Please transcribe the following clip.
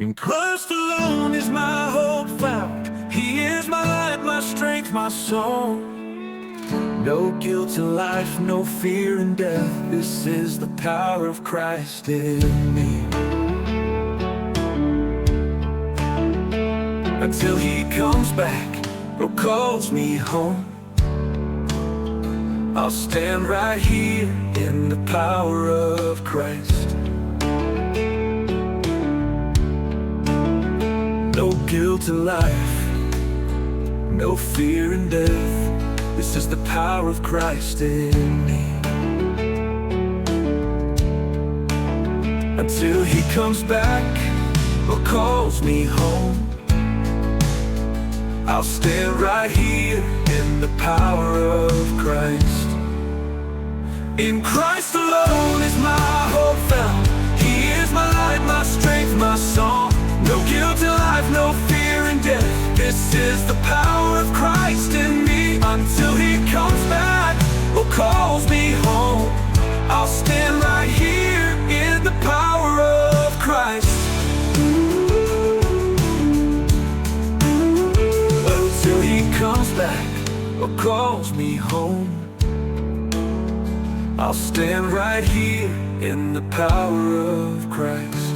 In Christ alone is my hope found. He is my light, my strength, my song. No guilt in life, no fear in death. This is the power of Christ in me. Until He comes back or calls me home, I'll stand right here in the power of Christ. No guilt in life, no fear in death. This is the power of Christ in me. Until He comes back or calls me home, I'll stand right here in the power of Christ. In Christ alone is my hope found. He is my light, my strength, my song. No guilt in life, no fear in death. This is the power of Christ in me. Until He comes back or calls me home, I'll stand right here in the power of Christ. Until He comes back or calls me home, I'll stand right here in the power of Christ.